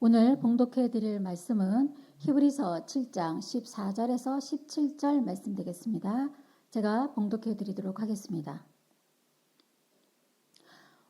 오늘 봉독해 드릴 말씀은 히브리서 7장 14절에서 17절 말씀 되겠습니다. 제가 봉독해 드리도록 하겠습니다.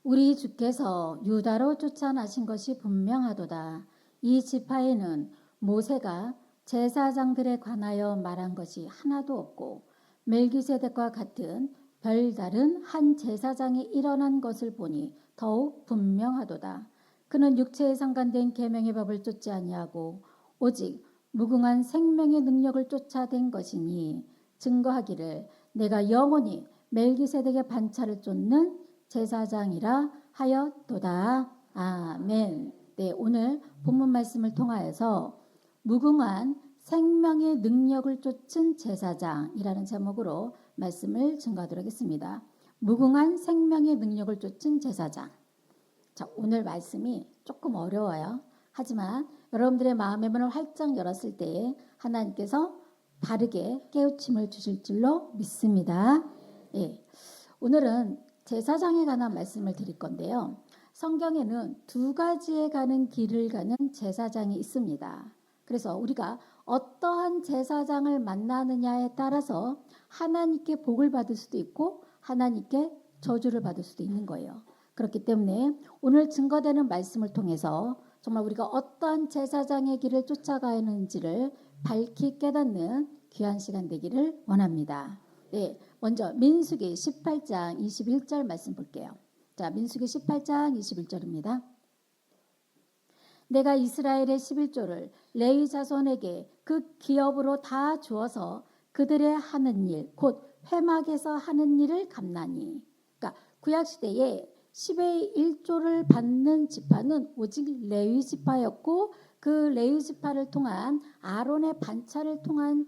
우리 주께서 유다로 쫓아나신 것이 분명하도다. 이 지파에는 모세가 제사장들에 관하여 말한 것이 하나도 없고 멜기세덱과 같은 별다른 한 제사장이 일어난 것을 보니 더욱 분명하도다. 그는 육체에 상관된 계명의 법을 쫓지 아니하고 오직 무궁한 생명의 능력을 쫓아댄 것이니 증거하기를 내가 영원히 멜기세덱의 반차를 쫓는 제사장이라 하였도다. 아멘. 네, 오늘 본문 말씀을 통하여서 무궁한 생명의 능력을 쫓은 제사장이라는 제목으로 말씀을 증거하도록 하겠습니다. 무궁한 생명의 능력을 쫓은 제사장. 자, 오늘 말씀이 조금 어려워요. 하지만 여러분들의 마음의 문을 활짝 열었을 때 하나님께서 바르게 깨우침을 주실 줄로 믿습니다. 예, 오늘은 제사장에 관한 말씀을 드릴 건데요. 성경에는 두 가지에 가는 길을 가는 제사장이 있습니다. 그래서 우리가 어떠한 제사장을 만나느냐에 따라서 하나님께 복을 받을 수도 있고 하나님께 저주를 받을 수도 있는 거예요. 그렇기 때문에 오늘 증거되는 말씀을 통해서 정말 우리가 어떠한 제사장의 길을 쫓아가는지를 밝히 깨닫는 귀한 시간 되기를 원합니다. 네, 먼저 민수기 18장 21절 말씀 볼게요. 자, 민수기 18장 21절입니다. 내가 이스라엘의 11조를 레위 자손에게 그 기업으로 다 주어서 그들의 하는 일, 곧 회막에서 하는 일을 갚나니. 그러니까 구약시대에 10의 1조를 받는 지파는 오직 레위 지파였고 그 레위 지파를 통한 아론의 반차를 통한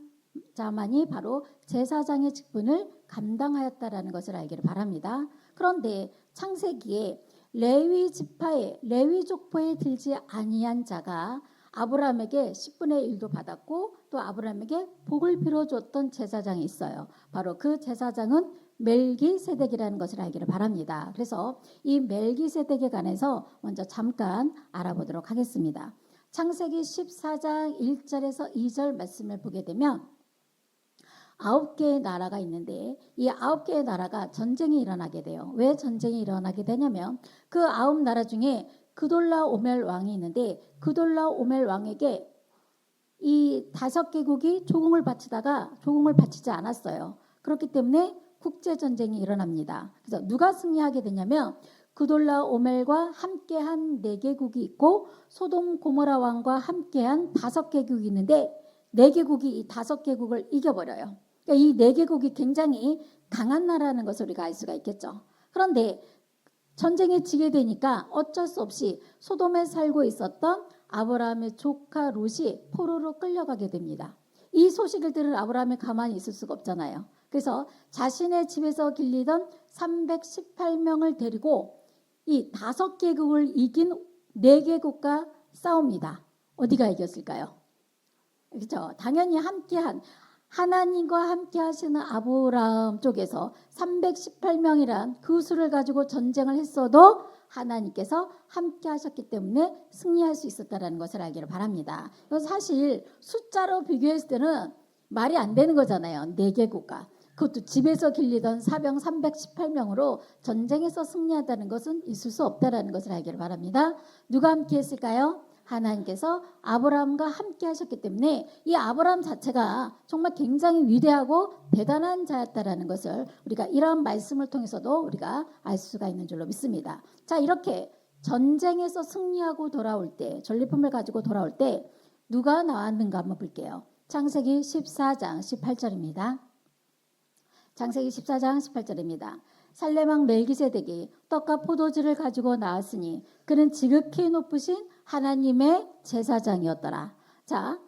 자만이 바로 제사장의 직분을 감당하였다라는 것을 알기를 바랍니다. 그런데 창세기에 레위 지파에 레위 족보에 들지 아니한 자가 아브라함에게 10분의 1도 받았고 또 아브라함에게 복을 빌어줬던 제사장이 있어요. 바로 그 제사장은 멜기세덱이라는 것을 알기를 바랍니다. 그래서 이 멜기세덱에 관해서 먼저 잠깐 알아보도록 하겠습니다. 창세기 14장 1절에서 2절 말씀을 보게 되면 9개의 나라가 있는데 이 9개의 나라가 전쟁이 일어나게 돼요. 왜 전쟁이 일어나게 되냐면 그 9나라 중에 그돌라오멜 왕이 있는데 그돌라오멜 왕에게 이 5개국이 조공을 바치다가 조공을 바치지 않았어요. 그렇기 때문에 국제전쟁이 일어납니다. 그래서 누가 승리하게 되냐면 그돌라오멜과 함께한 4개국이 있고 소돔 고모라 왕과 함께한 5개국이 있는데 4개국이 이 5개국을 이겨버려요. 그러니까 이 4개국이 굉장히 강한 나라라는 것을 우리가 알 수가 있겠죠. 그런데 전쟁에 지게 되니까 어쩔 수 없이 소돔에 살고 있었던 아브라함의 조카 롯이 포로로 끌려가게 됩니다. 이 소식을 들은 아브라함이 가만히 있을 수가 없잖아요. 그래서 자신의 집에서 길리던 318명을 데리고 이 5개국을 이긴 4개국과 싸웁니다. 어디가 이겼을까요? 그렇죠. 당연히 함께한 하나님과 함께 하시는 아브라함 쪽에서 318명이란 그 수를 가지고 전쟁을 했어도 하나님께서 함께 하셨기 때문에 승리할 수 있었다는 것을 알기를 바랍니다. 사실 숫자로 비교했을 때는 말이 안 되는 거잖아요. 4개국가. 그것도 집에서 길리던 사병 318명으로 전쟁에서 승리한다는 것은 있을 수 없다는 것을 알기를 바랍니다. 누가 함께 했을까요? 하나님께서 아브라함과 함께 하셨기 때문에 이 아브라함 자체가 정말 굉장히 위대하고 대단한 자였다라는 것을 우리가 이러한 말씀을 통해서도 우리가 알 수가 있는 줄로 믿습니다. 자, 이렇게 전쟁에서 승리하고 돌아올 때 전리품을 가지고 돌아올 때 누가 나왔는가 한번 볼게요. 창세기 14장 18절입니다. 창세기 14장 18절입니다. 살레망 멜기세덱이 떡과 포도주를 가지고 나왔으니 그는 지극히 높으신 하나님의 제사장이었더라. 자,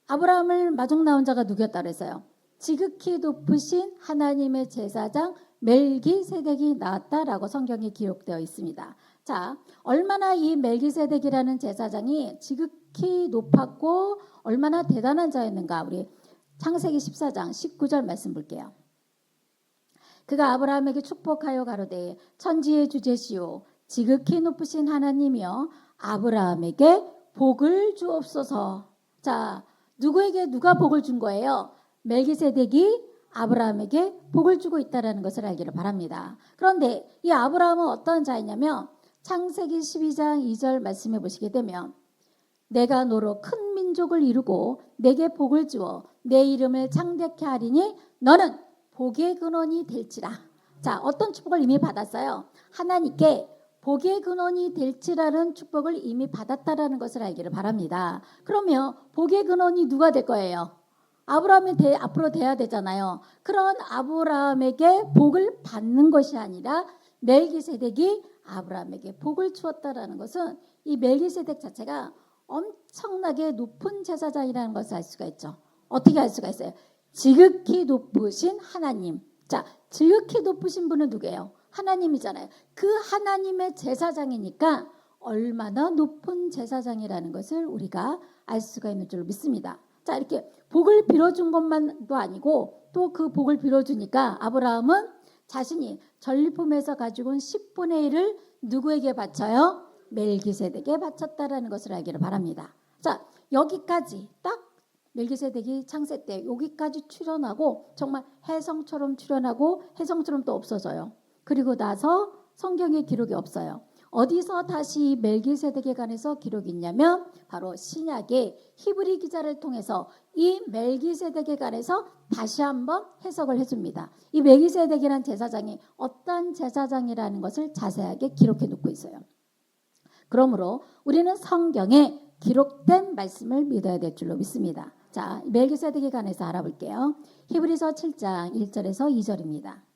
아브라함을 마중 나온 자가 누구였다 그랬어요? 지극히 높으신 하나님의 제사장 멜기세덱이 나왔다라고 성경에 기록되어 있습니다. 자, 얼마나 이 멜기세덱이라는 제사장이 지극히 높았고 얼마나 대단한 자였는가 우리 창세기 14장 19절 말씀 볼게요. 그가 아브라함에게 축복하여 가로되 천지의 주제시오 지극히 높으신 하나님이여 아브라함에게 복을 주옵소서. 자, 누구에게 누가 복을 준 거예요? 멜기세덱이 아브라함에게 복을 주고 있다는 것을 알기를 바랍니다. 그런데 이 아브라함은 어떤 자이냐면 창세기 12장 2절 말씀해 보시게 되면 내가 너로 큰 민족을 이루고 내게 복을 주어 내 이름을 창대케 하리니 너는 복의 근원이 될지라. 자, 어떤 축복을 이미 받았어요? 하나님께 복의 근원이 될지라는 축복을 이미 받았다라는 것을 알기를 바랍니다. 그러면 복의 근원이 누가 될 거예요? 아브라함이 앞으로 돼야 되잖아요. 그런 아브라함에게 복을 받는 것이 아니라 멜기세덱이 아브라함에게 복을 주었다라는 것은 이 멜기세덱 자체가 엄청나게 높은 제사장이라는 것을 알 수가 있죠. 어떻게 알 수가 있어요? 지극히 높으신 하나님. 자, 지극히 높으신 분은 누구예요? 하나님이잖아요. 그 하나님의 제사장이니까 얼마나 높은 제사장이라는 것을 우리가 알 수가 있는 줄 믿습니다. 자, 이렇게 복을 빌어준 것만도 아니고 또 그 복을 빌어주니까 아브라함은 자신이 전리품에서 가지고 온 10분의 1을 누구에게 바쳐요? 멜기세덱에 바쳤다라는 것을 알기를 바랍니다. 자, 여기까지 딱 멜기세덱이 창세 때 여기까지 출현하고 정말 혜성처럼 출현하고 혜성처럼 또 없어져요. 그리고 나서 성경에 기록이 없어요. 어디서 다시 멜기세덱에 관해서 기록이 있냐면 바로 신약의 히브리 기자를 통해서 이 멜기세덱에 관해서 다시 한번 해석을 해줍니다. 이 멜기세덱이라는 제사장이 어떤 제사장이라는 것을 자세하게 기록해 놓고 있어요. 그러므로 우리는 성경에 기록된 말씀을 믿어야 될 줄로 믿습니다. 자, 멜기세덱에 관해서 알아볼게요. 히브리서 7장 1절에서 2절입니다.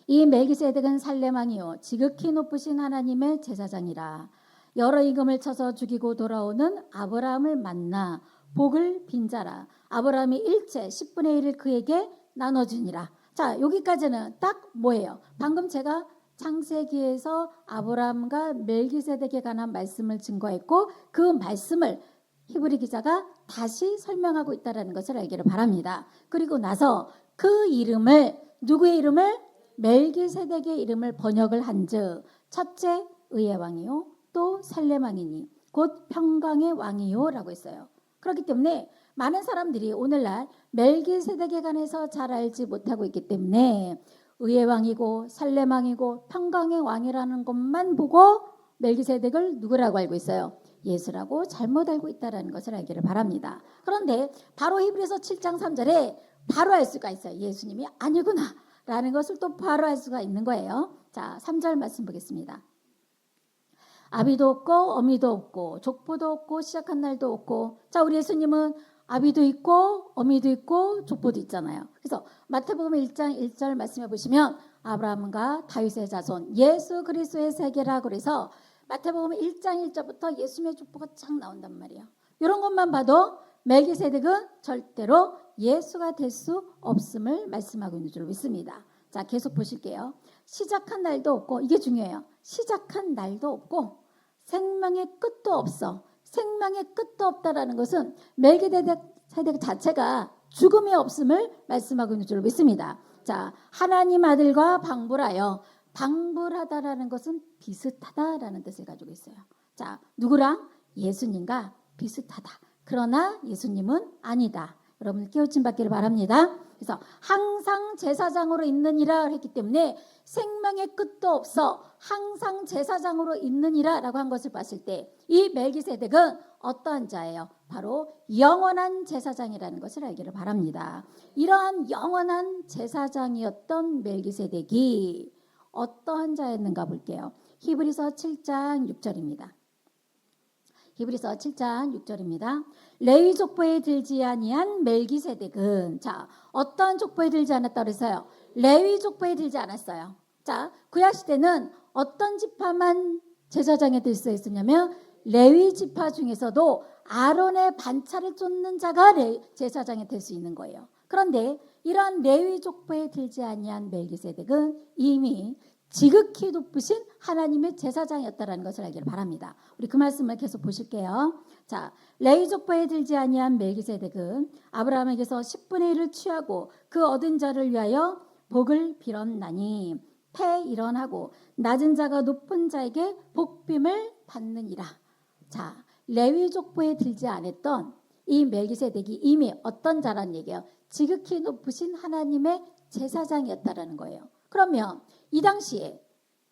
이 멜기세덱은 살렘 왕이요 지극히 높으신 하나님의 제사장이라. 여러 임금을 쳐서 죽이고 돌아오는 아브라함을 만나 복을 빈자라. 아브라함이 일체 10분의 1을 그에게 나눠주니라. 자, 여기까지는 딱 뭐예요? 방금 제가 창세기에서 아브라함과 멜기세덱에 관한 말씀을 증거했고 그 말씀을 히브리 기자가 다시 설명하고 있다는 것을 알기를 바랍니다. 그리고 나서 그 이름을 누구의 이름을? 멜기세덱의 이름을 번역을 한즉 첫째 의의 왕이요 또 살렘 왕이니 곧 평강의 왕이요 라고 했어요. 그렇기 때문에 많은 사람들이 오늘날 멜기세덱에 관해서 잘 알지 못하고 있기 때문에 의의 왕이고 살렘 왕이고 평강의 왕이라는 것만 보고 멜기세덱을 누구라고 알고 있어요? 예수라고 잘못 알고 있다는 것을 알기를 바랍니다. 그런데 바로 히브리서 7장 3절에 바로 알 수가 있어요. 예수님이 아니구나 라는 것을 또 바로 알 수가 있는 거예요. 자, 3절 말씀 보겠습니다. 아비도 없고 어미도 없고 족보도 없고 시작한 날도 없고. 자, 우리 예수님은 아비도 있고 어미도 있고 족보도 있잖아요. 그래서 마태복음 1장 1절 말씀해 보시면 아브라함과 다윗의 자손 예수 그리스도의 세계라 그래서 마태복음 1장 1절부터 예수님의 족보가 쫙 나온단 말이에요. 이런 것만 봐도 멜기세덱은 절대로 예수가 될 수 없음을 말씀하고 있는 줄 믿습니다. 자, 계속 보실게요. 시작한 날도 없고, 이게 중요해요. 시작한 날도 없고 생명의 끝도 없어. 생명의 끝도 없다라는 것은 멜기세덱 자체가 죽음이 없음을 말씀하고 있는 줄 믿습니다. 자, 하나님 아들과 방불하여. 방불하다라는 것은 비슷하다라는 뜻을 가지고 있어요. 자, 누구랑? 예수님과 비슷하다. 그러나 예수님은 아니다. 여러분 깨우침 받기를 바랍니다. 그래서 항상 제사장으로 있느니라 했기 때문에 생명의 끝도 없어 항상 제사장으로 있느니라 라고 한 것을 봤을 때 이 멜기세덱은 어떠한 자예요? 바로 영원한 제사장이라는 것을 알기를 바랍니다. 이러한 영원한 제사장이었던 멜기세덱이 어떠한 자였는가 볼게요. 히브리서 7장 6절입니다. 히브리서 7장 6절입니다. 레위 족보에 들지 아니한 멜기세덱은 자, 어떤 족보에 들지 않았다 그래서요? 레위 족보에 들지 않았어요. 자, 구약 시대는 어떤 지파만 제사장에 들 수 있었냐면 레위 지파 중에서도 아론의 반차를 쫓는 자가 제사장에 될 수 있는 거예요. 그런데 이러한 레위 족보에 들지 아니한 멜기세덱은 이미 지극히 높으신 하나님의 제사장이었다라는 것을 알기를 바랍니다. 우리 그 말씀을 계속 보실게요. 자, 레위 족보에 들지 아니한 멜기세덱은 아브라함에게서 10분의 1을 취하고 그 얻은 자를 위하여 복을 빌었나니 패일언하고 낮은 자가 높은 자에게 복빔을 받느니라. 자, 레위 족보에 들지 않았던 이 멜기세덱이 이미 어떤 자란 얘기예요? 지극히 높으신 하나님의 제사장이었다라는 거예요. 그러면 이 당시에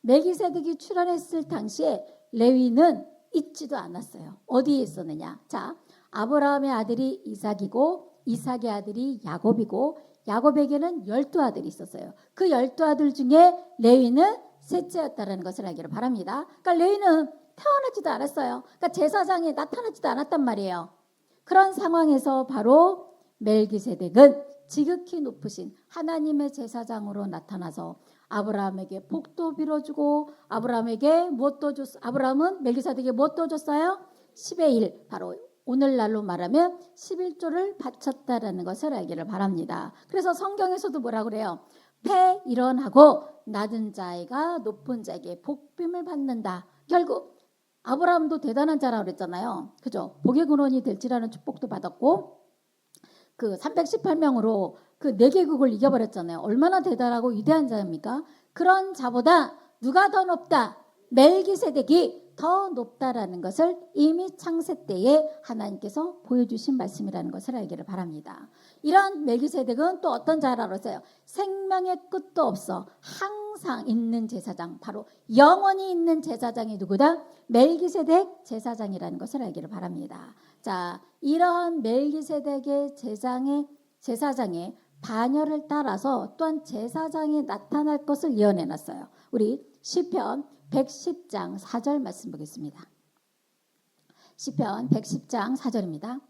멜기세덱이 출현했을 당시에 레위는 있지도 않았어요. 어디에 있었느냐? 자, 아브라함의 아들이 이삭이고 이삭의 아들이 야곱이고 야곱에게는 12아들이 있었어요. 그 12아들 중에 레위는 셋째였다는 것을 알기를 바랍니다. 그러니까 레위는 태어나지도 않았어요. 그러니까 제사장이 나타나지도 않았단 말이에요. 그런 상황에서 바로 멜기세덱은 지극히 높으신 하나님의 제사장으로 나타나서 아브라함에게 복도 빌어주고 아브라함에게 무엇도 줬. 아브라함은 멜기세덱에게 무엇도 줬어요? 10의 1, 바로 오늘날로 말하면 11조를 바쳤다라는 것을 알기를 바랍니다. 그래서 성경에서도 뭐라 그래요? 패일원하고 낮은 자가 높은 자에게 복빔을 받는다. 결국 아브라함도 대단한 자라고 그랬잖아요. 그죠? 복의 근원이 될지라는 축복도 받았고 그 318명으로 그 4개국을 이겨버렸잖아요. 얼마나 대단하고 위대한 자입니까? 그런 자보다 누가 더 높다? 멜기세덱이 더 높다라는 것을 이미 창세 때에 하나님께서 보여주신 말씀이라는 것을 알기를 바랍니다. 이런 멜기세덱은 또 어떤 자라고 했어요? 생명의 끝도 없어 항상 있는 제사장, 바로 영원히 있는 제사장이 누구다? 멜기세덱 제사장이라는 것을 알기를 바랍니다. 자, 이러한 멜기세덱의 제사장의 반열을 따라서 또한 제사장이 나타날 것을 예언해놨어요. 우리 시편 110장 4절 말씀 보겠습니다. 시편 110장 4절입니다.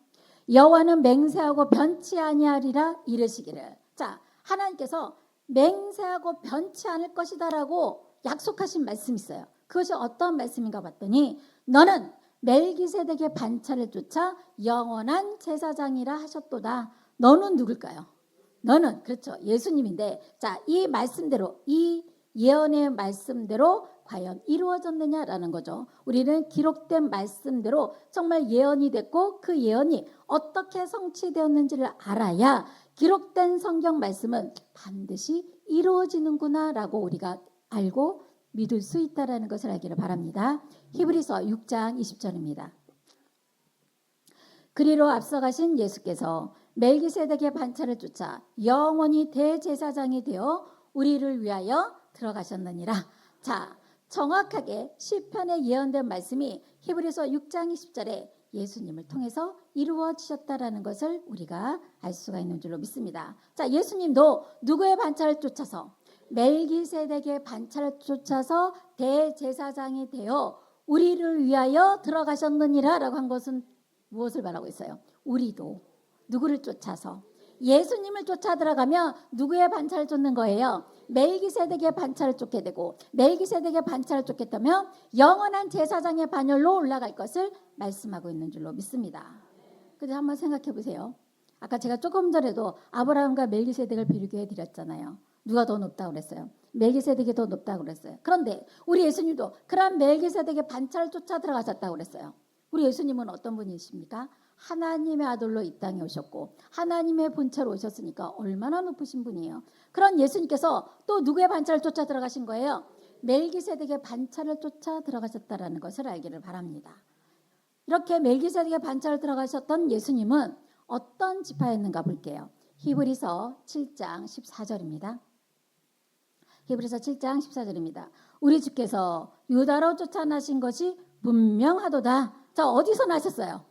여호와는 맹세하고 변치 아니하리라 이르시기를. 자, 하나님께서 맹세하고 변치 않을 것이다라고 약속하신 말씀이 있어요. 그것이 어떤 말씀인가 봤더니 너는 멜기세덱의 반차를 쫓아 영원한 제사장이라 하셨도다. 너는 누굴까요? 너는 그렇죠. 예수님인데 자, 이 말씀대로 이 예언의 말씀대로 과연 이루어졌느냐라는 거죠. 우리는 기록된 말씀대로 정말 예언이 됐고 그 예언이 어떻게 성취되었는지를 알아야 기록된 성경 말씀은 반드시 이루어지는구나라고 우리가 알고 믿을 수 있다라는 것을 알기를 바랍니다. 히브리서 6장 20절입니다. 그리로 앞서가신 예수께서 멜기세덱의 반차를 쫓아 영원히 대제사장이 되어 우리를 위하여 들어가셨느니라. 자, 정확하게 시편에 예언된 말씀이 히브리서 6장 20절에 예수님을 통해서 이루어지셨다라는 것을 우리가 알 수가 있는 줄로 믿습니다. 자, 예수님도 누구의 반차를 쫓아서? 멜기세덱의 반차를 쫓아서 대제사장이 되어 우리를 위하여 들어가셨느니라 라고 한 것은 무엇을 말하고 있어요? 우리도 누구를 쫓아서? 예수님을 쫓아 들어가면 누구의 반차를 쫓는 거예요? 멜기세덱의 반차를 쫓게 되고 멜기세덱의 반차를 쫓겠다면 영원한 제사장의 반열로 올라갈 것을 말씀하고 있는 줄로 믿습니다. 그래서 한번 생각해 보세요. 아까 제가 조금 전에도 아브라함과 멜기세덱을 비교해 드렸잖아요. 누가 더 높다고 그랬어요? 멜기세덱이 더 높다고 그랬어요. 그런데 우리 예수님도 그런 멜기세덱의 반차를 쫓아 들어가셨다고 그랬어요. 우리 예수님은 어떤 분이십니까? 하나님의 아들로 이 땅에 오셨고 하나님의 본체로 오셨으니까 얼마나 높으신 분이에요. 그런 예수님께서 또 누구의 반차를 쫓아 들어가신 거예요? 멜기세덱의 반차를 쫓아 들어가셨다라는 것을 알기를 바랍니다. 이렇게 멜기세덱의 반차를 들어가셨던 예수님은 어떤 지파였는가 볼게요. 히브리서 7장 14절입니다. 히브리서 7장 14절입니다. 우리 주께서 유다로 쫓아나신 것이 분명하도다. 자, 어디서 나셨어요?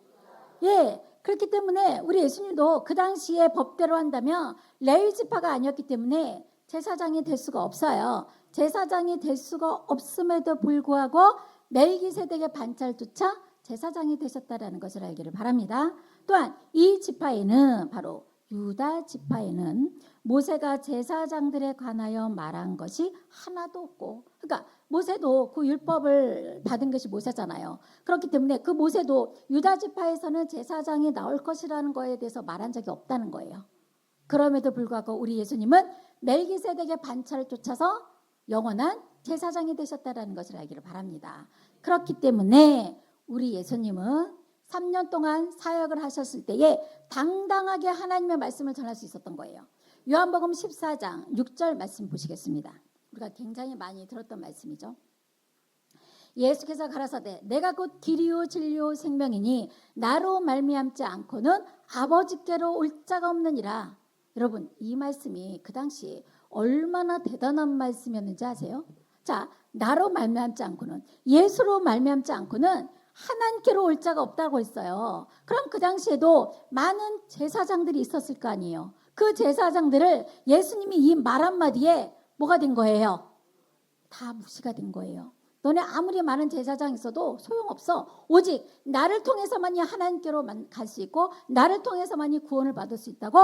예, 그렇기 때문에 우리 예수님도 그 당시에 법대로 한다면 레위 지파가 아니었기 때문에 제사장이 될 수가 없어요. 제사장이 될 수가 없음에도 불구하고 멜기세덱의 반차를 쫓아 제사장이 되셨다라는 것을 알기를 바랍니다. 또한 이 지파에는 바로 유다 지파에는 모세가 제사장들에 관하여 말한 것이 하나도 없고, 그러니까 모세도 그 율법을 받은 것이 모세잖아요. 그렇기 때문에 그 모세도 유다 지파에서는 제사장이 나올 것이라는 거에 대해서 말한 적이 없다는 거예요. 그럼에도 불구하고 우리 예수님은 멜기세덱의 반차를 쫓아서 영원한 제사장이 되셨다는 것을 알기를 바랍니다. 그렇기 때문에 우리 예수님은 3년 동안 사역을 하셨을 때에 당당하게 하나님의 말씀을 전할 수 있었던 거예요. 요한복음 14장 6절 말씀 보시겠습니다. 우리가 굉장히 많이 들었던 말씀이죠. 예수께서 가라사대 내가 곧 길이요 진리요 생명이니 나로 말미암지 않고는 아버지께로 올 자가 없느니라. 여러분, 이 말씀이 그 당시 얼마나 대단한 말씀이었는지 아세요? 자, 나로 말미암지 않고는, 예수로 말미암지 않고는 하나님께로 올 자가 없다고 했어요. 그럼 그 당시에도 많은 제사장들이 있었을 거 아니에요. 그 제사장들을 예수님이 이 말 한마디에 뭐가 된 거예요? 다 무시가 된 거예요. 너네 아무리 많은 제사장 있어도 소용없어. 오직 나를 통해서만이 하나님께로 갈 수 있고 나를 통해서만이 구원을 받을 수 있다고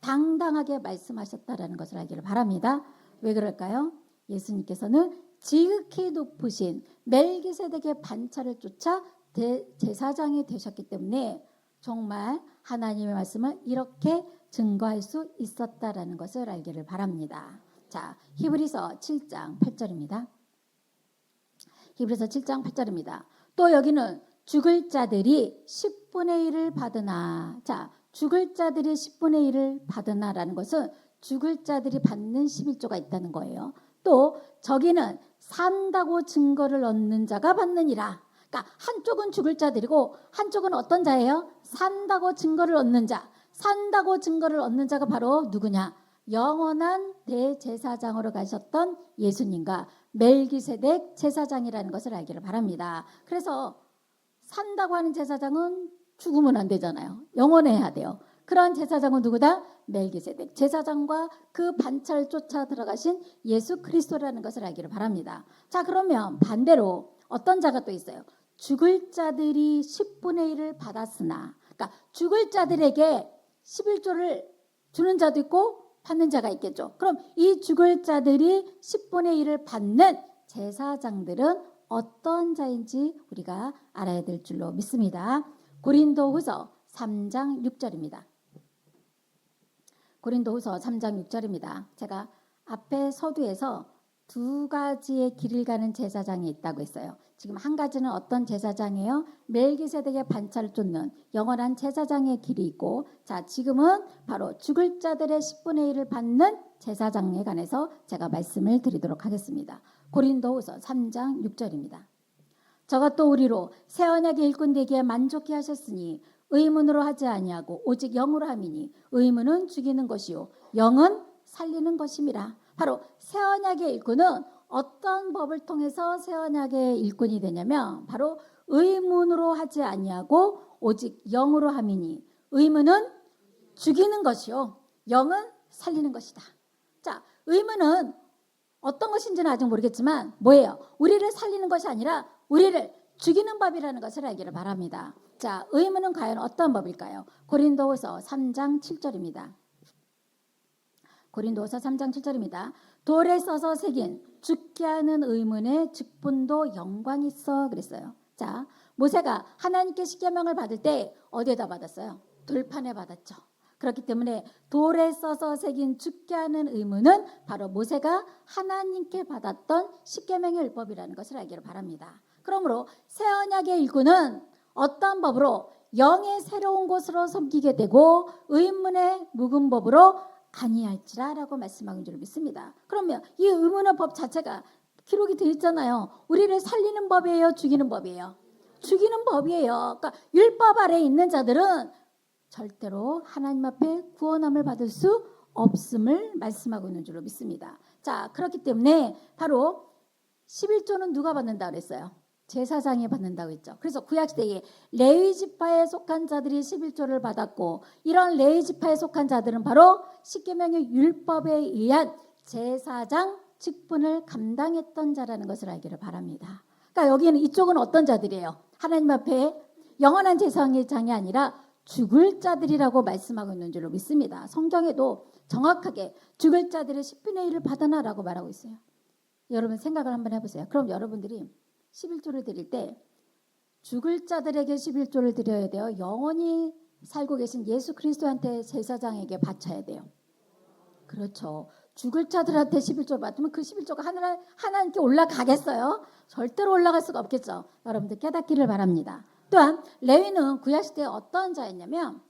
당당하게 말씀하셨다라는 것을 알기를 바랍니다. 왜 그럴까요? 예수님께서는 지극히 높으신 멜기세덱의 반차를 쫓아 제사장이 되셨기 때문에 정말 하나님의 말씀을 이렇게 증거할 수 있었다라는 것을 알기를 바랍니다. 자, 히브리서 7장 8절입니다. 히브리서 7장 8절입니다. 또 여기는 죽을 자들이 10분의 1을 받으나, 자, 죽을 자들이 10분의 1을 받으나라는 것은 죽을 자들이 받는 11조가 있다는 거예요. 또 저기는 산다고 증거를 얻는 자가 받느니라. 그러니까 한쪽은 죽을 자들이고 한쪽은 어떤 자예요? 산다고 증거를 얻는 자. 산다고 증거를 얻는 자가 바로 누구냐? 영원한 대제사장으로 가셨던 예수님과 멜기세덱 제사장이라는 것을 알기를 바랍니다. 그래서 산다고 하는 제사장은 죽으면 안 되잖아요. 영원해야 돼요. 그런 제사장은 누구다? 멜기세덱 제사장과 그 반차를 쫓아 들어가신 예수 그리스도라는 것을 알기를 바랍니다. 자, 그러면 반대로 어떤 자가 또 있어요? 죽을 자들이 10분의 1을 받았으나, 그러니까 죽을 자들에게 11조를 주는 자도 있고 받는 자가 있겠죠. 그럼 이 죽을 자들이 10분의 1을 받는 제사장들은 어떤 자인지 우리가 알아야 될 줄로 믿습니다. 고린도후서 3장 6절입니다. 고린도후서 3장 6절입니다. 제가 앞에 서두에서 두 가지의 길을 가는 제사장이 있다고 했어요. 지금 한 가지는 어떤 제사장이에요? 멜기세덱의 반차를 쫓는 영원한 제사장의 길이 있고, 자, 지금은 바로 죽을 자들의 10분의 1을 받는 제사장에 관해서 제가 말씀을 드리도록 하겠습니다. 고린도후서 3장 6절입니다. 저가 또 우리로 새 언약의 일꾼 되기에 만족해 하셨으니 의문으로 하지 아니하고 오직 영으로 함이니 의문은 죽이는 것이요 영은 살리는 것임이라. 바로 새 언약의 일꾼은 어떤 법을 통해서 새 언약의 일꾼이 되냐면 바로 의문으로 하지 아니하고 오직 영으로 함이니 의문은 죽이는 것이요 영은 살리는 것이다. 자, 의문은 어떤 것인지는 아직 모르겠지만 뭐예요? 우리를 살리는 것이 아니라 우리를 죽이는 법이라는 것을 알기를 바랍니다. 자, 의문은 과연 어떤 법일까요? 고린도후서 3장 7절입니다. 고린도후서 3장 7절입니다. 돌에 써서 새긴 죽게 하는 의문의 직분도 영광이 있어 그랬어요. 자, 모세가 하나님께 십계명을 받을 때 어디에다 받았어요? 돌판에 받았죠. 그렇기 때문에 돌에 써서 새긴 죽게 하는 의문은 바로 모세가 하나님께 받았던 십계명의 율법이라는 것을 알기를 바랍니다. 그러므로 새 언약의 일꾼은 어떤 법으로 영의 새로운 곳으로 섬기게 되고 의문의 묵은 법으로 아니할지라라고 말씀하는 줄 믿습니다. 그러면 이 의문의 법 자체가 기록이 되어 있잖아요. 우리를 살리는 법이에요, 죽이는 법이에요? 죽이는 법이에요. 그러니까 율법 아래에 있는 자들은 절대로 하나님 앞에 구원함을 받을 수 없음을 말씀하고 있는 줄로 믿습니다. 자, 그렇기 때문에 바로 11조는 누가 받는다 그랬어요? 제사장이 받는다고 했죠. 그래서 구약시대에 레위 지파에 속한 자들이 11조를 받았고, 이런 레위 지파에 속한 자들은 바로 십계명의 율법에 의한 제사장 직분을 감당했던 자라는 것을 알기를 바랍니다. 그러니까 여기는 이쪽은 어떤 자들이에요? 하나님 앞에 영원한 제사장이 아니라 죽을 자들이라고 말씀하고 있는 줄로 믿습니다. 성경에도 정확하게 죽을 자들의 10분의 1을 받아나라고 말하고 있어요. 여러분 생각을 한번 해보세요. 그럼 여러분들이 11조를 드릴 때 죽을 자들에게 11조를 드려야 돼요? 영원히 살고 계신 예수 그리스도한테 제사장에게 바쳐야 돼요? 그렇죠. 죽을 자들한테 11조를 받으면 그 11조가 하나님께 올라가겠어요? 절대로 올라갈 수가 없겠죠. 여러분들 깨닫기를 바랍니다. 또한 레위는 구약시대에 어떤 자였냐면,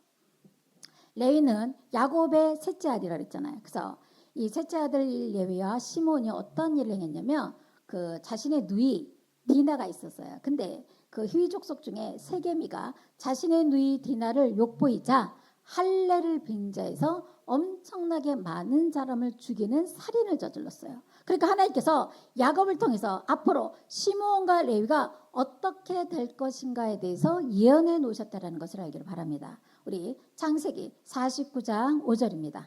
레위는 야곱의 셋째 아들이라고 그랬잖아요. 그래서 이 셋째 아들 레위와 시몬이 어떤 일을 행했냐면 그 자신의 누이 디나가 있었어요. 근데 그 희위 족속 중에 세겜이가 자신의 누이 디나를 욕보이자 할례를 빙자해서 엄청나게 많은 사람을 죽이는 살인을 저질렀어요. 그러니까 하나님께서 야곱을 통해서 앞으로 시므온과 레위가 어떻게 될 것인가에 대해서 예언해 놓으셨다는 것을 알기를 바랍니다. 우리 창세기 49장 5절입니다.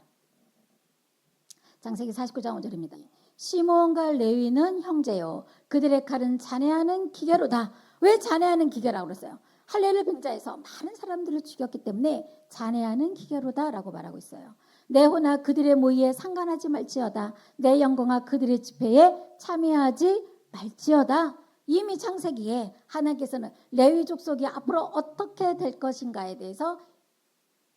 창세기 49장 5절입니다. 시므온과 레위는 형제요 그들의 칼은 잔해하는 기계로다. 왜 잔해하는 기계라고 그랬어요? 할례를 빙자해서 많은 사람들을 죽였기 때문에 잔해하는 기계로다라고 말하고 있어요. 내 호나 그들의 모의에 상관하지 말지어다. 내 영광아 그들의 집회에 참여하지 말지어다. 이미 창세기에 하나님께서는 레위 족속이 앞으로 어떻게 될 것인가에 대해서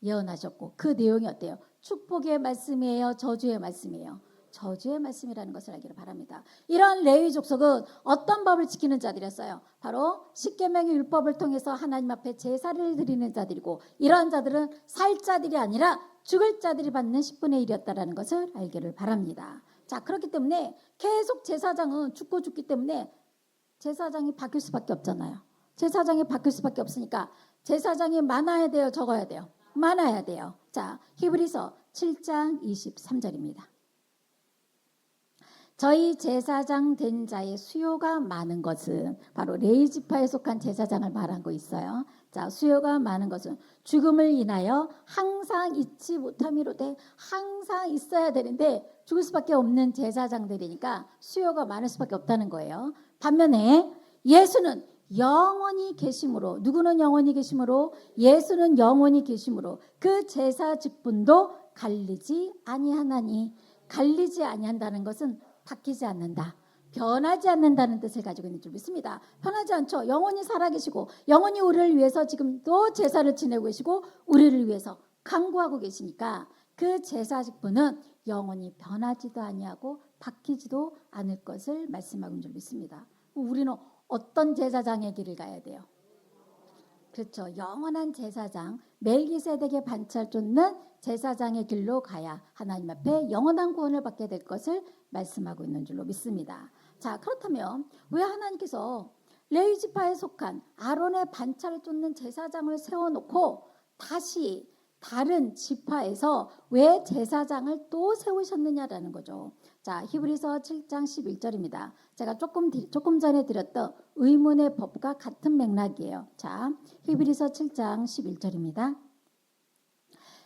예언하셨고 그 내용이 어때요? 축복의 말씀이에요? 저주의 말씀이에요? 저주의 말씀이라는 것을 알기를 바랍니다. 이런 레위 족속은 어떤 법을 지키는 자들이었어요? 바로 십계명의 율법을 통해서 하나님 앞에 제사를 드리는 자들이고 이러한 자들은 살 자들이 아니라 죽을 자들이 받는 10분의 1이었다는 것을 알기를 바랍니다. 자, 그렇기 때문에 계속 제사장은 죽기 때문에 제사장이 바뀔 수밖에 없잖아요. 제사장이 바뀔 수밖에 없으니까 제사장이 많아야 돼요? 적어야 돼요? 많아야 돼요. 자, 히브리서 7장 23절입니다. 저희 제사장 된 자의 수요가 많은 것은 바로 레위 지파에 속한 제사장을 말하고 있어요. 자, 수요가 많은 것은 죽음을 인하여 항상 잊지 못함이로되 항상 있어야 되는데 죽을 수밖에 없는 제사장들이니까 수요가 많을 수밖에 없다는 거예요. 반면에 예수는 영원히 계심으로 누구는 영원히 계심으로 예수는 영원히 계심으로 그 제사 직분도 갈리지 아니하나니 갈리지 아니한다는 것은 바뀌지 않는다. 변하지 않는다는 뜻을 가지고 있는 줄 믿습니다. 변하지 않죠. 영원히 살아계시고 영원히 우리를 위해서 지금도 제사를 지내고 계시고 우리를 위해서 간구하고 계시니까 그 제사 직분은 영원히 변하지도 아니하고 바뀌지도 않을 것을 말씀하고 있는 줄 믿습니다. 우리는 어떤 제사장의 길을 가야 돼요? 그렇죠. 영원한 제사장, 멜기세덱의 반차를 쫓는 제사장의 길로 가야 하나님 앞에 영원한 구원을 받게 될 것을 말씀하고 있는 줄로 믿습니다. 자, 그렇다면 왜 하나님께서 레위 지파에 속한 아론의 반차를 쫓는 제사장을 세워놓고 다시 다른 지파에서 왜 제사장을 또 세우셨느냐라는 거죠. 자, 히브리서 7장 11절입니다. 제가 조금 전에 드렸던 의문의 법과 같은 맥락이에요. 자, 히브리서 7장 11절입니다.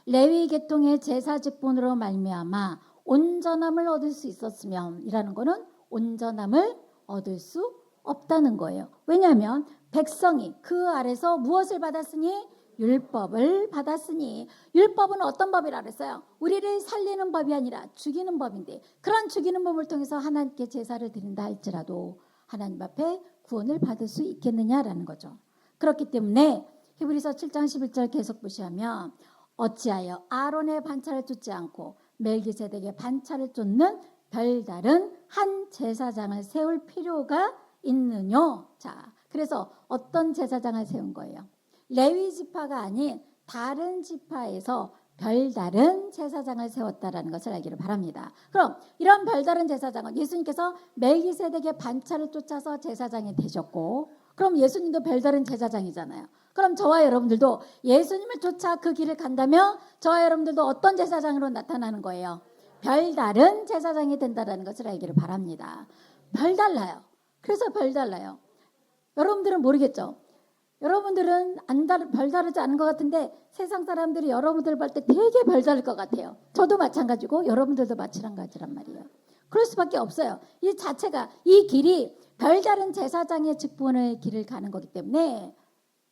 레위 계통의 제사 직분으로 말미암아 온전함을 얻을 수 있었으면 이라는 거는 온전함을 얻을 수 없다는 거예요. 왜냐하면 백성이 그 아래서 무엇을 받았으니? 율법을 받았으니. 율법은 어떤 법이라 그랬어요? 우리를 살리는 법이 아니라 죽이는 법인데 그런 죽이는 법을 통해서 하나님께 제사를 드린다 할지라도 하나님 앞에 구원을 받을 수 있겠느냐라는 거죠. 그렇기 때문에 히브리서 7장 11절 계속 보시면 어찌하여 아론의 반차를 쫓지 않고 멜기세덱의 반차를 쫓는 별다른 한 제사장을 세울 필요가 있느뇨. 자, 그래서 어떤 제사장을 세운 거예요? 레위 지파가 아닌 다른 지파에서 별다른 제사장을 세웠다라는 것을 알기를 바랍니다. 그럼 이런 별다른 제사장은 예수님께서 멜기세덱의 반차를 쫓아서 제사장이 되셨고 그럼 예수님도 별다른 제사장이잖아요. 그럼 저와 여러분들도 예수님을 쫓아 그 길을 간다면 저와 여러분들도 어떤 제사장으로 나타나는 거예요? 별다른 제사장이 된다는 것을 알기를 바랍니다. 별달라요. 그래서 별달라요. 여러분들은 모르겠죠? 여러분들은 별다르지 않은 것 같은데 세상 사람들이 여러분들 볼 때 되게 별다를 것 같아요. 저도 마찬가지고 여러분들도 마찬가지란 말이에요. 그럴 수밖에 없어요. 이 자체가 이 길이 별다른 제사장의 직분의 길을 가는 거기 때문에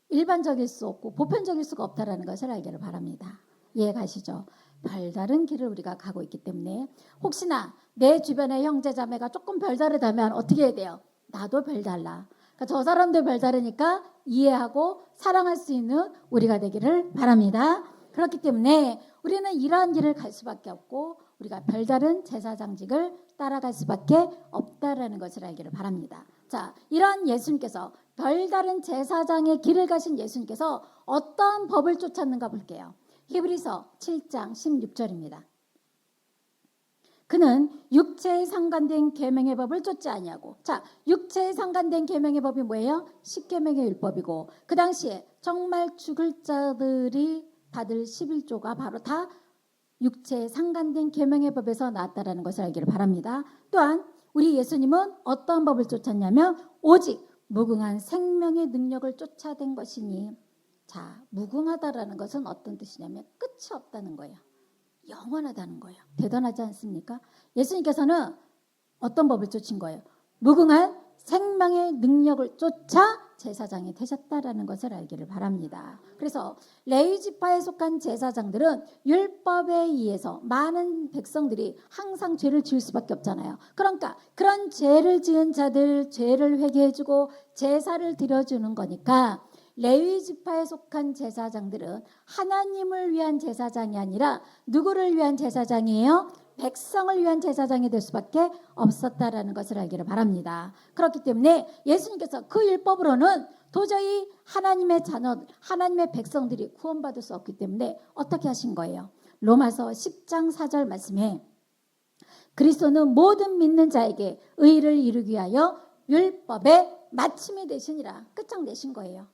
일반적일 수 없고 보편적일 수가 없다는 것을 알기를 바랍니다. 이해 가시죠? 별다른 길을 우리가 가고 있기 때문에 혹시나 내 주변의 형제 자매가 조금 별다르다면 어떻게 해야 돼요? 나도 별달라. 그러니까 저 사람도 별다르니까 이해하고 사랑할 수 있는 우리가 되기를 바랍니다. 그렇기 때문에 우리는 이러한 길을 갈 수밖에 없고 우리가 별다른 제사장직을 따라갈 수밖에 없다라는 것을 알기를 바랍니다. 자, 이러한 예수님께서 별다른 제사장의 길을 가신 예수님께서 어떤 법을 쫓았는가 볼게요. 히브리서 7장 16절입니다. 그는 육체에 상관된 계명의 법을 쫓지 아니하고. 자, 육체에 상관된 계명의 법이 뭐예요? 십계명의 율법이고, 그 당시에 정말 죽을 자들이 받을 11조가 바로 다 육체에 상관된 계명의 법에서 나왔다라는 것을 알기를 바랍니다. 또한 우리 예수님은 어떤 법을 쫓았냐면 오직 무궁한 생명의 능력을 쫓아낸 것이니. 자, 무궁하다라는 것은 어떤 뜻이냐면 끝이 없다는 거예요. 영원하다는 거예요. 대단하지 않습니까? 예수님께서는 어떤 법을 쫓은 거예요? 무궁한 생명의 능력을 쫓아 제사장이 되셨다라는 것을 알기를 바랍니다. 그래서 레위 지파에 속한 제사장들은 율법에 의해서 많은 백성들이 항상 죄를 지을 수밖에 없잖아요. 그러니까 그런 죄를 지은 자들 죄를 회개해주고 제사를 드려주는 거니까 레위 지파에 속한 제사장들은 하나님을 위한 제사장이 아니라 누구를 위한 제사장이에요? 백성을 위한 제사장이 될 수밖에 없었다라는 것을 알기를 바랍니다. 그렇기 때문에 예수님께서 그 율법으로는 도저히 하나님의 자녀, 하나님의 백성들이 구원받을 수 없기 때문에 어떻게 하신 거예요? 로마서 10장 4절 말씀에 그리스도는 모든 믿는 자에게 의를 이루기 위하여 율법의 마침이 되시니라. 끝장내신 거예요.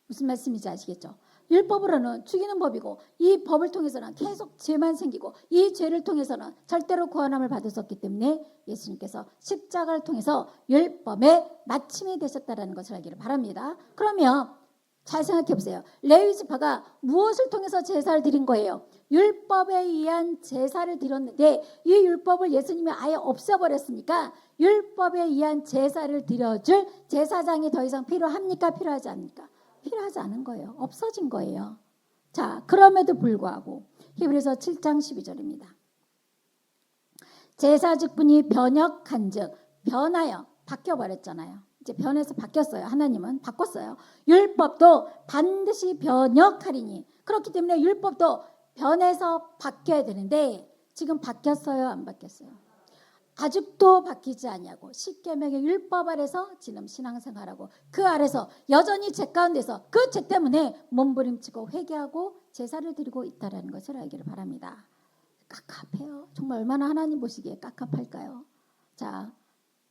무슨 말씀인지 아시겠죠? 율법으로는 죽이는 법이고 이 법을 통해서는 계속 죄만 생기고 이 죄를 통해서는 절대로 구원함을 받을 수 없기 때문에 예수님께서 십자가를 통해서 율법의 마침이 되셨다는 것을 알기를 바랍니다. 그러면 잘 생각해 보세요. 레위 지파가 무엇을 통해서 제사를 드린 거예요? 율법에 의한 제사를 드렸는데 이 율법을 예수님이 아예 없애버렸으니까 율법에 의한 제사를 드려줄 제사장이 더 이상 필요합니까? 필요하지 않습니까? 필요하지 않은 거예요. 없어진 거예요. 자, 그럼에도 불구하고 히브리서 7장 12절입니다. 제사직분이 변역한즉 변하여 바뀌어버렸잖아요. 이제 변해서 바뀌었어요. 하나님은 바꿨어요. 율법도 반드시 변역하리니. 그렇기 때문에 율법도 변해서 바뀌어야 되는데 지금 바뀌었어요? 안 바뀌었어요? 아직도 바뀌지 아니하고 십계명의 율법 아래서 지금 신앙생활하고 그 아래서 여전히 죄 가운데서 그 죄 때문에 몸부림치고 회개하고 제사를 드리고 있다는 것을 알기를 바랍니다. 깝깝해요. 정말 얼마나 하나님 보시기에 깝깝할까요? 자,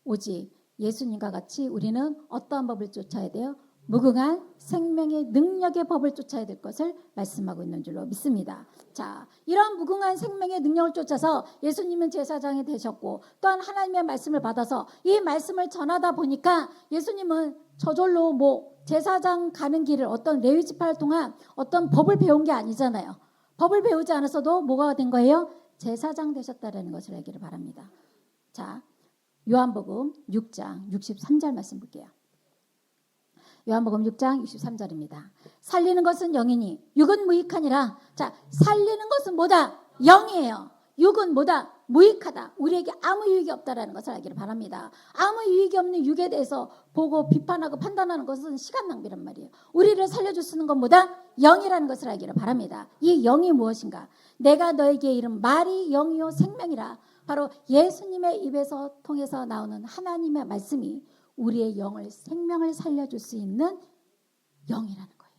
오직 예수님과 같이 우리는 어떠한 법을 쫓아야 돼요? 무궁한 생명의 능력의 법을 쫓아야 될 것을 말씀하고 있는 줄로 믿습니다. 자, 이런 무궁한 생명의 능력을 쫓아서 예수님은 제사장이 되셨고 또한 하나님의 말씀을 받아서 이 말씀을 전하다 보니까 예수님은 저절로 제사장 가는 길을 어떤 레위 지파를 통한 어떤 법을 배운 게 아니잖아요. 법을 배우지 않았어도 뭐가 된 거예요? 제사장 되셨다는 것을 알기를 바랍니다. 자, 요한복음 6장 63절 말씀 볼게요. 요한복음 6장 63절입니다. 살리는 것은 영이니 육은 무익하니라. 자, 살리는 것은 뭐다? 영이에요. 육은 뭐다? 무익하다. 우리에게 아무 유익이 없다라는 것을 알기를 바랍니다. 아무 유익이 없는 육에 대해서 보고 비판하고 판단하는 것은 시간 낭비란 말이에요. 우리를 살려줄 수 있는 건 뭐다? 영이라는 것을 알기를 바랍니다. 이 영이 무엇인가? 내가 너에게 이른 말이 영이요 생명이라. 바로 예수님의 입에서 통해서 나오는 하나님의 말씀이 우리의 영을 생명을 살려줄 수 있는 영이라는 거예요.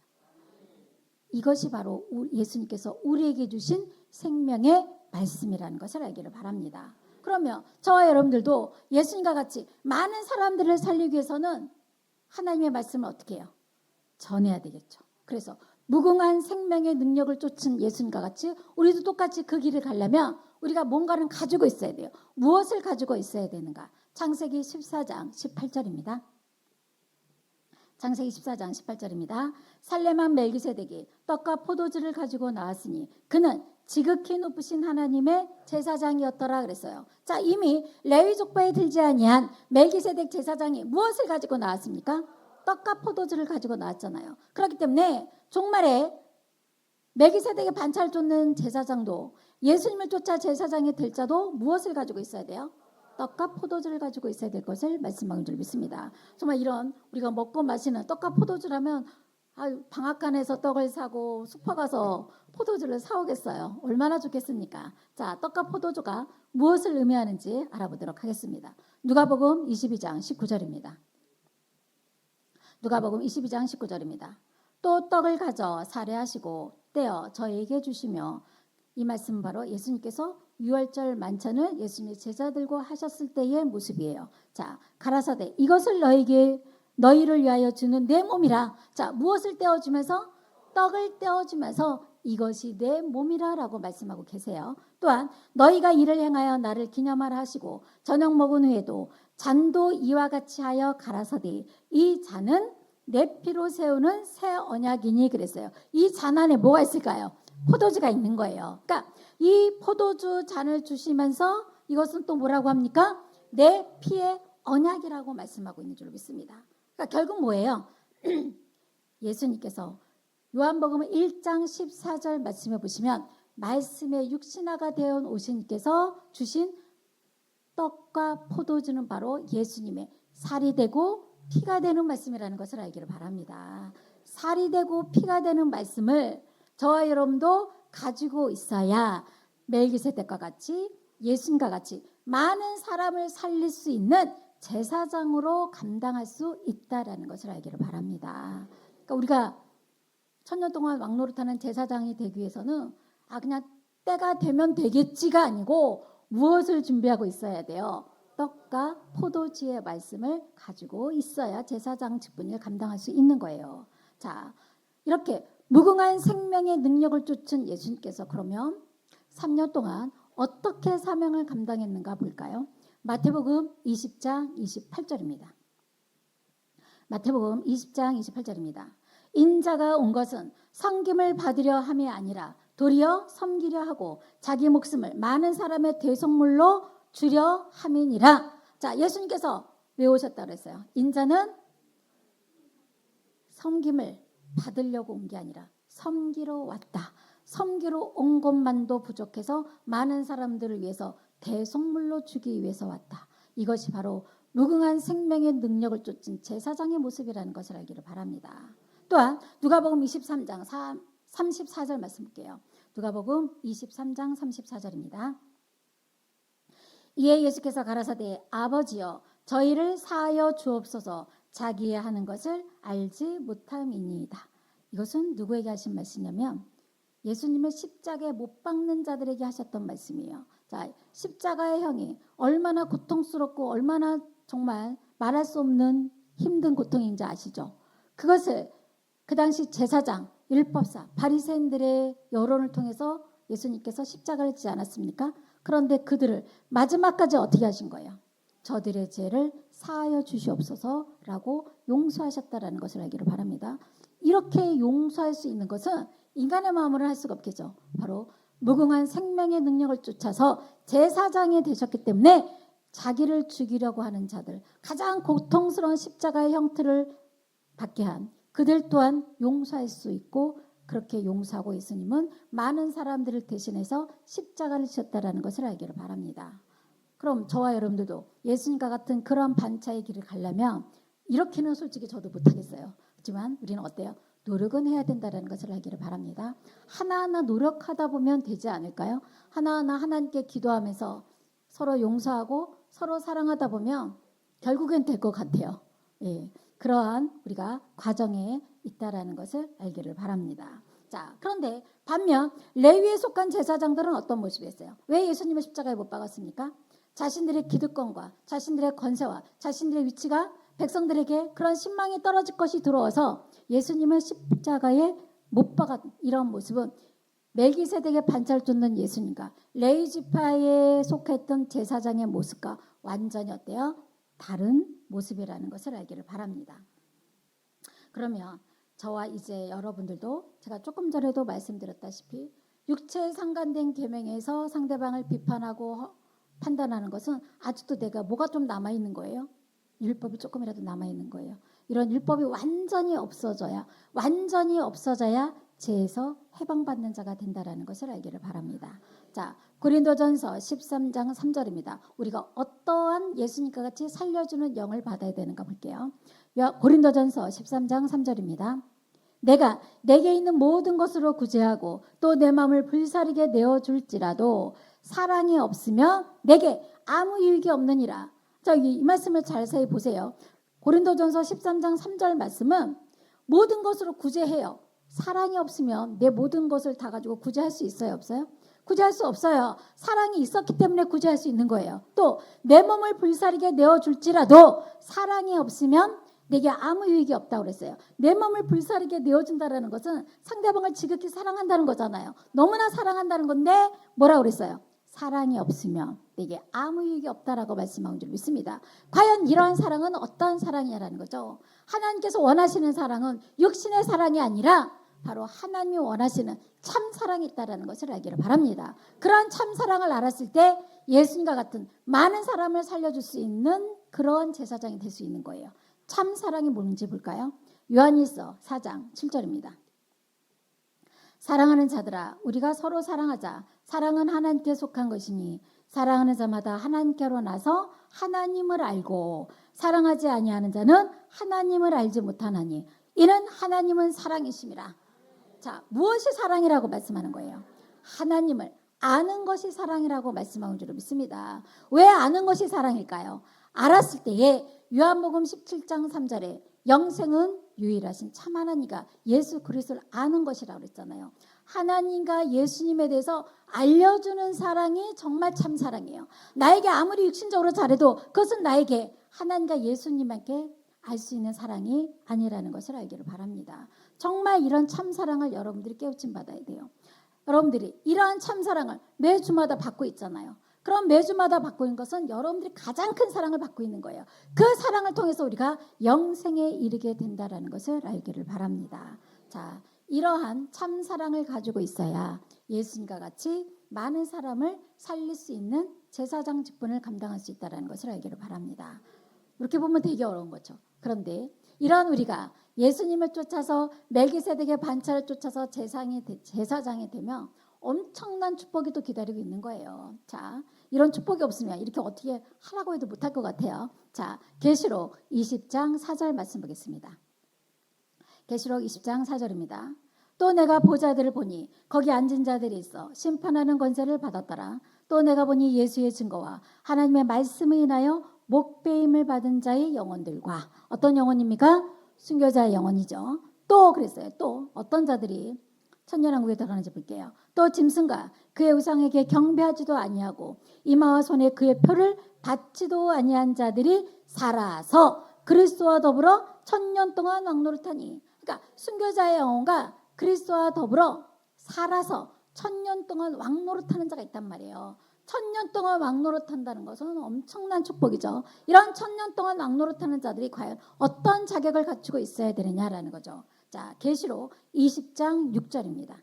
이것이 바로 예수님께서 우리에게 주신 생명의 말씀이라는 것을 알기를 바랍니다. 그러면 저와 여러분들도 예수님과 같이 많은 사람들을 살리기 위해서는 하나님의 말씀을 어떻게 해요? 전해야 되겠죠. 그래서 무궁한 생명의 능력을 쫓은 예수님과 같이 우리도 똑같이 그 길을 가려면 우리가 뭔가를 가지고 있어야 돼요. 무엇을 가지고 있어야 되는가? 창세기 14장 18절입니다. 창세기 14장 18절입니다. 살렘한 멜기세덱이 떡과 포도주를 가지고 나왔으니 그는 지극히 높으신 하나님의 제사장이었더라 그랬어요. 자, 이미 레위 족보에 들지 아니한 멜기세덱 제사장이 무엇을 가지고 나왔습니까? 떡과 포도주를 가지고 나왔잖아요. 그렇기 때문에 종말에 멜기세덱의 반차를 쫓는 제사장도 예수님을 쫓아 제사장이 될 자도 무엇을 가지고 있어야 돼요? 떡과 포도주를 가지고 있어야 될 것을 말씀하는 줄 믿습니다. 정말 이런 우리가 먹고 마시는 떡과 포도주라면 방앗간에서 떡을 사고 슈퍼 가서 포도주를 사오겠어요. 얼마나 좋겠습니까? 자, 떡과 포도주가 무엇을 의미하는지 알아보도록 하겠습니다. 누가복음 22장 19절입니다. 누가복음 22장 19절입니다. 또 떡을 가져 살해하시고 떼어 저에게 주시며 이 말씀 바로 예수님께서 유월절 만찬을 예수님의 제자들과 하셨을 때의 모습이에요. 자, 가라사대 이것을 너희를 위하여 주는 내 몸이라. 자, 무엇을 떼어주면서? 떡을 떼어주면서 이것이 내 몸이라라고 말씀하고 계세요. 또한 너희가 이를 행하여 나를 기념하라 하시고 저녁 먹은 후에도 잔도 이와 같이 하여 가라사대 이 잔은 내 피로 세우는 새 언약이니 그랬어요. 이 잔 안에 뭐가 있을까요? 포도주가 있는 거예요. 그러니까 이 포도주 잔을 주시면서 이것은 또 뭐라고 합니까? 내 피의 언약이라고 말씀하고 있는 줄 믿습니다. 그러니까 결국 뭐예요? 예수님께서 요한복음 1장 14절 말씀해 보시면 말씀의 육신화가 되어 오신 이께서 주신 떡과 포도주는 바로 예수님의 살이 되고 피가 되는 말씀이라는 것을 알기를 바랍니다. 살이 되고 피가 되는 말씀을 저와 여러분도 가지고 있어야 멜기세덱과 같이 예수님과 같이 많은 사람을 살릴 수 있는 제사장으로 감당할 수 있다라는 것을 알기를 바랍니다. 그러니까 우리가 천년 동안 왕노릇하는 제사장이 되기 위해서는 그냥 때가 되면 되겠지가 아니고 무엇을 준비하고 있어야 돼요? 떡과 포도주의 말씀을 가지고 있어야 제사장 직분을 감당할 수 있는 거예요. 자, 이렇게 무궁한 생명의 능력을 쫓은 예수님께서 그러면 3년 동안 어떻게 사명을 감당했는가 볼까요? 마태복음 20장 28절입니다. 마태복음 20장 28절입니다. 인자가 온 것은 섬김을 받으려 함이 아니라 도리어 섬기려 하고 자기 목숨을 많은 사람의 대속물로 주려 함이니라. 자, 예수님께서 왜 오셨다고 그랬어요? 인자는 섬김을 받으려고 온 게 아니라 섬기러 왔다. 섬기러 온 것만도 부족해서 많은 사람들을 위해서 대속물로 주기 위해서 왔다. 이것이 바로 무궁한 생명의 능력을 쫓은 제사장의 모습이라는 것을 알기를 바랍니다. 또한 누가복음 23장 34절 말씀 볼게요. 누가복음 23장 34절입니다. 이에 예수께서 가라사대 아버지여 저희를 사하여 주옵소서 자기의 하는 것을 알지 못함이니이다. 이것은 누구에게 하신 말씀이냐면 예수님의 십자가에 못 박는 자들에게 하셨던 말씀이에요. 자, 십자가의 형이 얼마나 고통스럽고 얼마나 정말 말할 수 없는 힘든 고통인지 아시죠? 그것을 그 당시 제사장, 율법사, 바리새인들의 여론을 통해서 예수님께서 십자가를 지지 않았습니까? 그런데 그들을 마지막까지 어떻게 하신 거예요? 저들의 죄를 사하여 주시옵소서라고 용서하셨다라는 것을 알기를 바랍니다. 이렇게 용서할 수 있는 것은 인간의 마음으로 할 수가 없겠죠. 바로 무궁한 생명의 능력을 쫓아서 제사장이 되셨기 때문에 자기를 죽이려고 하는 자들, 가장 고통스러운 십자가의 형태를 받게 한 그들 또한 용서할 수 있고 그렇게 용서하고 예수님은 많은 사람들을 대신해서 십자가를 지셨다라는 것을 알기를 바랍니다. 그럼 저와 여러분들도 예수님과 같은 그런 반차의 길을 가려면 이렇게는 솔직히 저도 못하겠어요. 하지만 우리는 어때요? 노력은 해야 된다는 것을 알기를 바랍니다. 하나하나 노력하다 보면 되지 않을까요? 하나하나 하나님께 기도하면서 서로 용서하고 서로 사랑하다 보면 결국엔 될 것 같아요. 예, 그러한 우리가 과정에 있다라는 것을 알기를 바랍니다. 자, 그런데 반면 레위에 속한 제사장들은 어떤 모습이었어요? 왜 예수님의 십자가에 못 박았습니까? 자신들의 기득권과 자신들의 권세와 자신들의 위치가 백성들에게 그런 신망이 떨어질 것이 들어와서 예수님을 십자가에 못 박은 이런 모습은 멜기세덱의 반차를 쫓는 예수님과 레위 지파에 속했던 제사장의 모습과 완전히 어때요? 다른 모습이라는 것을 알기를 바랍니다. 그러면 저와 이제 여러분들도 제가 조금 전에도 말씀드렸다시피 육체에 상관된 계명에서 상대방을 비판하고 판단하는 것은 아직도 내가 뭐가 좀 남아있는 거예요? 율법이 조금이라도 남아있는 거예요. 이런 율법이 완전히 없어져야 죄에서 해방받는 자가 된다라는 것을 알기를 바랍니다. 자, 고린도전서 13장 3절입니다. 우리가 어떠한 예수님과 같이 살려주는 영을 받아야 되는가 볼게요. 고린도전서 13장 3절입니다. 내가 내게 있는 모든 것으로 구제하고 또 내 마음을 불사르게 내어줄지라도 사랑이 없으면 내게 아무 유익이 없느니라. 자, 이 말씀을 자세히 보세요. 고린도전서 13장 3절 말씀은 모든 것으로 구제해요. 사랑이 없으면 내 모든 것을 다 가지고 구제할 수 있어요? 없어요? 구제할 수 없어요. 사랑이 있었기 때문에 구제할 수 있는 거예요. 또 내 몸을 불사르게 내어줄지라도 사랑이 없으면 내게 아무 유익이 없다고 그랬어요. 내 몸을 불사르게 내어준다는 것은 상대방을 지극히 사랑한다는 거잖아요. 너무나 사랑한다는 건데 뭐라고 그랬어요? 사랑이 없으면 내게 아무 유익이 없다라고 말씀한 줄 믿습니다. 과연 이러한 사랑은 어떤 사랑이냐라는 거죠. 하나님께서 원하시는 사랑은 육신의 사랑이 아니라 바로 하나님이 원하시는 참 사랑이 있다는 것을 알기를 바랍니다. 그러한 참 사랑을 알았을 때 예수님과 같은 많은 사람을 살려줄 수 있는 그런 제사장이 될 수 있는 거예요. 참 사랑이 뭔지 볼까요? 요한일서 4장 7절입니다. 사랑하는 자들아 우리가 서로 사랑하자. 사랑은 하나님께 속한 것이니 사랑하는 자마다 하나님께로 나서 하나님을 알고 사랑하지 아니하는 자는 하나님을 알지 못하나니 이는 하나님은 사랑이심이라. 자, 무엇이 사랑이라고 말씀하는 거예요? 하나님을 아는 것이 사랑이라고 말씀하는 줄 믿습니다. 왜 아는 것이 사랑일까요? 알았을 때에 요한복음 17장 3절에 영생은 유일하신 참 하나님과 예수 그리스도를 아는 것이라고 그랬잖아요. 하나님과 예수님에 대해서 알려주는 사랑이 정말 참 사랑이에요. 나에게 아무리 육신적으로 잘해도 그것은 나에게 하나님과 예수님께 알 수 있는 사랑이 아니라는 것을 알기를 바랍니다. 정말 이런 참 사랑을 여러분들이 깨우침 받아야 돼요. 여러분들이 이러한 참 사랑을 매주마다 받고 있잖아요. 그럼 매주마다 받고 있는 것은 여러분들이 가장 큰 사랑을 받고 있는 거예요. 그 사랑을 통해서 우리가 영생에 이르게 된다는 것을 알기를 바랍니다. 자, 이러한 참 사랑을 가지고 있어야 예수님과 같이 많은 사람을 살릴 수 있는 제사장 직분을 감당할 수 있다는 것을 알기를 바랍니다. 이렇게 보면 되게 어려운 거죠. 그런데 이러한 우리가 예수님을 쫓아서 멜기세덱의 반차를 쫓아서 제사장이 되면 엄청난 축복이 또 기다리고 있는 거예요. 자, 이런 축복이 없으면 이렇게 어떻게 하라고 해도 못할 것 같아요. 자, 계시록 20장 4절 말씀 보겠습니다. 계시록 20장 4절입니다. 또 내가 보좌들을 보니 거기 앉은 자들이 있어 심판하는 권세를 받았더라. 또 내가 보니 예수의 증거와 하나님의 말씀에 인하여 목배임을 받은 자의 영혼들과 어떤 영혼입니까? 순교자의 영혼이죠. 또 그랬어요. 또 어떤 자들이 천년왕국에 들어가는지 볼게요. 또 짐승과 그의 우상에게 경배하지도 아니하고 이마와 손에 그의 표를 받지도 아니한 자들이 살아서 그리스도와 더불어 천년 동안 왕노릇하니. 그러니까 순교자의 영혼과 그리스도와 더불어 살아서 천년 동안 왕노릇하는 자가 있단 말이에요. 천년 동안 왕노릇한다는 것은 엄청난 축복이죠. 이런 천년 동안 왕노릇하는 자들이 과연 어떤 자격을 갖추고 있어야 되느냐라는 거죠. 자, 계시록 20장 6절입니다.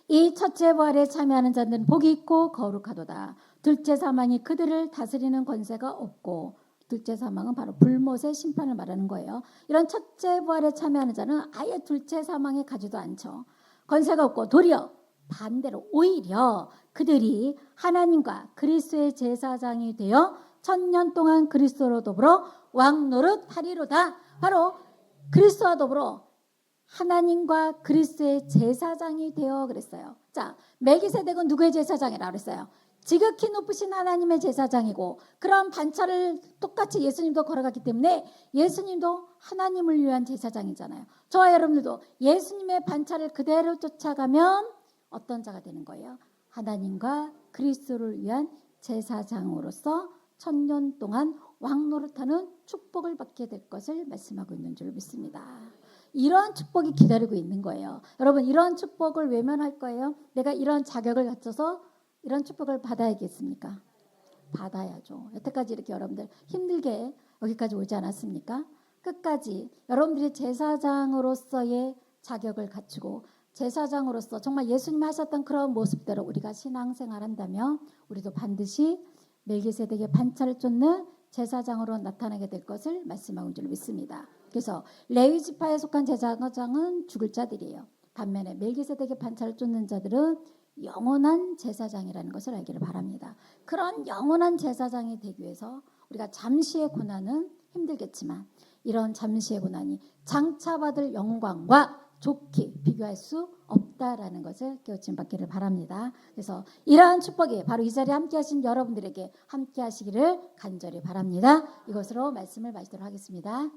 이 첫째 부활에 참여하는 자들은 복이 있고 거룩하도다. 둘째 사망이 그들을 다스리는 권세가 없고, 둘째 사망은 바로 불못의 심판을 말하는 거예요. 이런 첫째 부활에 참여하는 자는 아예 둘째 사망에 가지도 않죠. 권세가 없고 도리어 반대로 오히려 그들이 하나님과 그리스도의 제사장이 되어 천년 동안 그리스도로 더불어 왕노릇하리로다. 바로 그리스도와 더불어 하나님과 그리스도의 제사장이 되어 그랬어요. 자, 멜기세덱은 누구의 제사장이라 그랬어요? 지극히 높으신 하나님의 제사장이고, 그런 반차를 똑같이 예수님도 걸어갔기 때문에 예수님도 하나님을 위한 제사장이잖아요. 저와 여러분들도 예수님의 반차를 그대로 쫓아가면 어떤 자가 되는 거예요? 하나님과 그리스도를 위한 제사장으로서 천년 동안 왕노릇하는 축복을 받게 될 것을 말씀하고 있는 줄 믿습니다. 이러한 축복이 기다리고 있는 거예요. 여러분, 이러한 축복을 외면할 거예요? 내가 이런 자격을 갖춰서 이런 축복을 받아야겠습니까? 받아야죠. 여태까지 이렇게 여러분들 힘들게 여기까지 오지 않았습니까? 끝까지 여러분들이 제사장으로서의 자격을 갖추고 제사장으로서 정말 예수님이 하셨던 그런 모습대로 우리가 신앙생활한다면 우리도 반드시 멜기세덱의 반차를 쫓는 제사장으로 나타나게 될 것을 말씀하고 줄 믿습니다. 그래서 레위 지파에 속한 제사장은 죽을 자들이에요. 반면에 멜기세덱의 반차를 쫓는 자들은 영원한 제사장이라는 것을 알기를 바랍니다. 그런 영원한 제사장이 되기 위해서 우리가 잠시의 고난은 힘들겠지만 이런 잠시의 고난이 장차 받을 영광과 좋게 비교할 수 없다라는 것을 깨우침 받기를 바랍니다. 그래서 이러한 축복이 바로 이 자리에 함께 하신 여러분들에게 함께 하시기를 간절히 바랍니다. 이것으로 말씀을 마치도록 하겠습니다.